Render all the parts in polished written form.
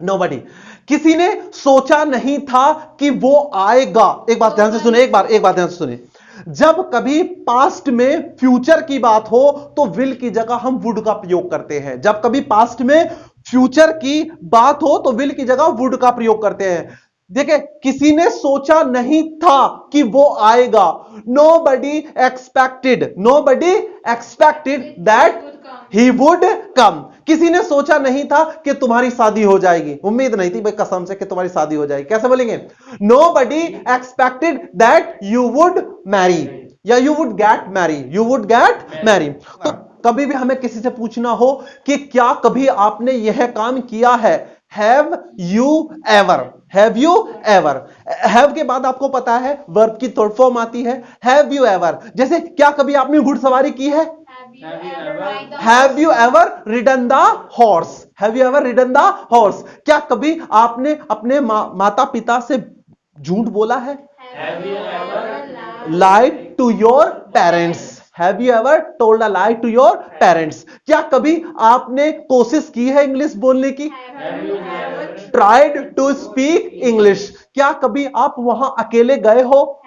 Nobody. किसी ने सोचा नहीं था कि वो आएगा। एक बात ध्यान से सुने, एक बात ध्यान से सुने। जब कभी पास्ट में फ्यूचर की बात हो तो विल की जगह हम वुड का प्रयोग करते हैं। जब कभी पास्ट में फ्यूचर की बात हो तो विल की जगह वुड का प्रयोग करते हैं। देखिए, किसी ने सोचा नहीं था कि वो आएगा। Nobody expected that he would come. किसी ने सोचा नहीं था कि तुम्हारी शादी हो जाएगी। उम्मीद नहीं थी भाई कसम से कि तुम्हारी शादी हो जाएगी। कैसे बोलेंगे? Nobody expected that you would marry या you would get marry. You would get marry. तो कभी भी हमें किसी से पूछना हो कि क्या कभी आपने यह काम किया है, have you ever. Have you ever, have के बाद आपको पता है वर्ब की थर्ड फॉर्म आती है हैव यू एवर। जैसे क्या कभी आपने घुड़सवारी की है? Have you ever ridden the horse. Have you ever ridden the horse. क्या कभी आपने अपने माता पिता से झूठ बोला है? Lied to your parents. Have you ever told a lie to your parents. क्या कभी आपने कोशिश की है इंग्लिश बोलने की? Tried to speak English. क्या कभी आप वहां अकेले गए हो?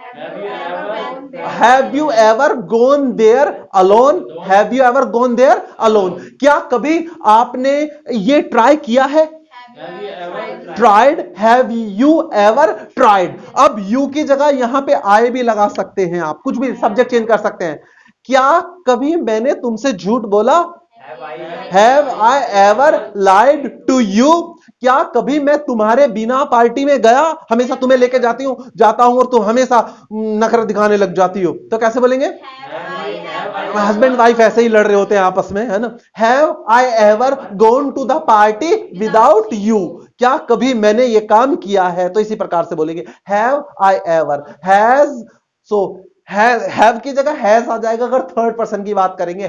Have you ever gone there alone. Have you ever gone there alone. क्या कभी आपने ये ट्राई किया है? Tried. Have you ever tried. अब यू की जगह यहां पे आई भी लगा सकते हैं आप, कुछ भी सब्जेक्ट चेंज कर सकते हैं। क्या कभी मैंने तुमसे झूठ बोला? Have I ever lied to you. क्या कभी मैं तुम्हारे बिना पार्टी में गया? हमेशा तुम्हें लेके जाता हूं और तुम हमेशा नखरा दिखाने लग जाती हो। तो कैसे बोलेंगे? हस्बैंड वाइफ ऐसे ही लड़ रहे होते हैं आपस में, है ना। Have I ever gone to the party without you. क्या कभी मैंने ये काम किया है? तो इसी प्रकार से बोलेंगे have I ever. Has, so have की जगह हैज आ जाएगा अगर थर्ड पर्सन की बात करेंगे।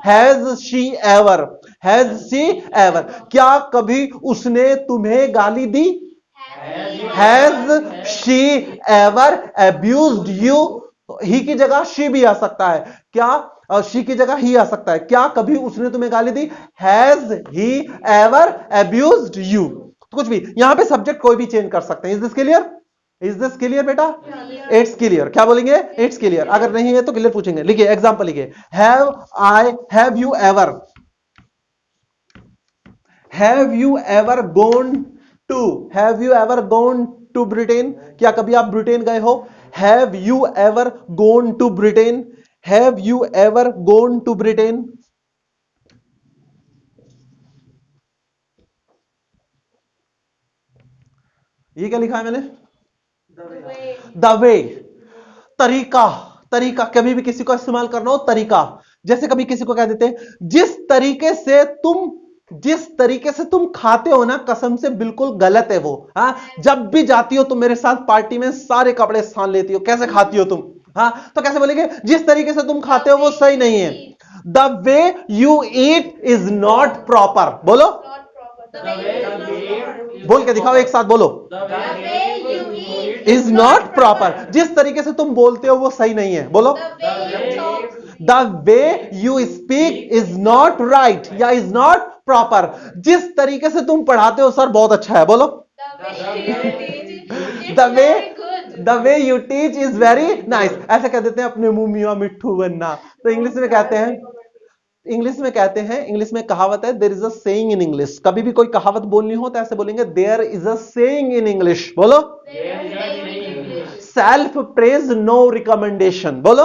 Has she ever. Has she ever. क्या कभी उसने तुम्हें गाली दी? Has she ever abused you. He की जगह शी भी आ सकता है। क्या शी की जगह ही आ सकता है। क्या कभी उसने तुम्हें गाली दी? Has he ever abused you. कुछ भी, यहां पे सब्जेक्ट कोई भी चेंज कर सकते हैं। Is this clear? Is this clear बेटा? It's clear. क्या बोलेंगे? It's clear. अगर नहीं है तो क्लियर पूछेंगे। लिखिए एग्जांपल, लिखिए have you ever gone to Britain. क्या कभी आप ब्रिटेन गए हो? Have you ever gone to Britain. Have you ever gone to Britain. ये क्या लिखा है मैंने? The way. तरीका कभी भी किसी को इस्तेमाल करना हो, तरीका। जैसे कभी किसी को कह देते हैं जिस तरीके से तुम खाते हो ना, कसम से बिल्कुल गलत है वो। हाँ, जब भी जाती हो तुम मेरे साथ पार्टी में सारे कपड़े छान लेती हो, कैसे खाती हो तुम? हाँ, तो कैसे बोलेंगे? जिस तरीके से तुम खाते हो वो सही नहीं है। The way you eat is not proper. बोलो, बोल के दिखाओ, एक साथ बोलो। Is not proper. जिस तरीके से तुम बोलते हो वो सही नहीं है। बोलो, the way you speak is not right या इज नॉट प्रॉपर। जिस तरीके से तुम पढ़ाते हो सर बहुत अच्छा है। बोलो, the way you teach is very nice. ऐसे कह देते हैं अपने मुंह मियां मिट्ठू बनना। तो इंग्लिश में कहते हैं, इंग्लिश में कहावत है, there is a saying in English. कभी भी कोई कहावत बोलनी हो तो ऐसे बोलेंगे, there is a saying in English. बोलो, सेल्फ प्रेज नो रिकमेंडेशन। बोलो,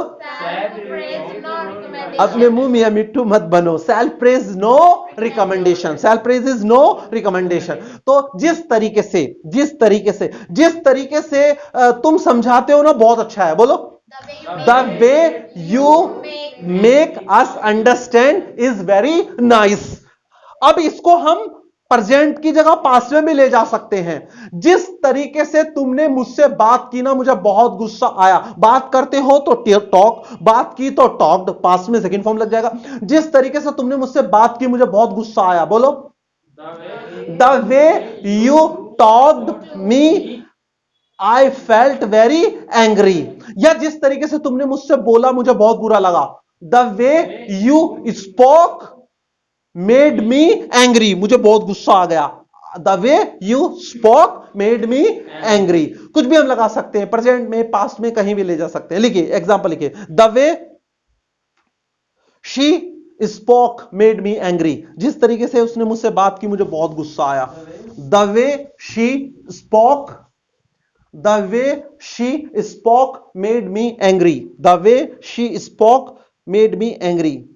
अपने मुंह मियां मिट्ठू मत बनो। Self praise no recommendation. Self praise is no recommendation. तो जिस तरीके से तुम समझाते हो ना बहुत अच्छा है। बोलो, the way you make us understand is very nice. अब इसको हम प्रेजेंट की जगह पास्ट में भी ले जा सकते हैं। जिस तरीके से तुमने मुझसे बात की ना, मुझे बहुत गुस्सा आया। बात करते हो तो टॉक, बात की तो टॉक्ड, पास्ट में सेकंड फॉर्म लग जाएगा। जिस तरीके से तुमने मुझसे बात की मुझे बहुत गुस्सा आया। बोलो, the way you talked me I felt very angry. या जिस तरीके से तुमने मुझसे बोला मुझे बहुत बुरा लगा। The way you spoke made me angry, मुझे बहुत गुस्सा आ गया। The way you spoke made me angry. कुछ भी हम लगा सकते हैं, प्रेजेंट में, पास्ट में, कहीं भी ले जा सकते हैं। लिखिए एग्जांपल, लिखिए the way she spoke made me angry. जिस तरीके से उसने मुझसे बात की मुझे बहुत गुस्सा आया। The way she spoke, the way she spoke made me angry, the way she spoke made me angry.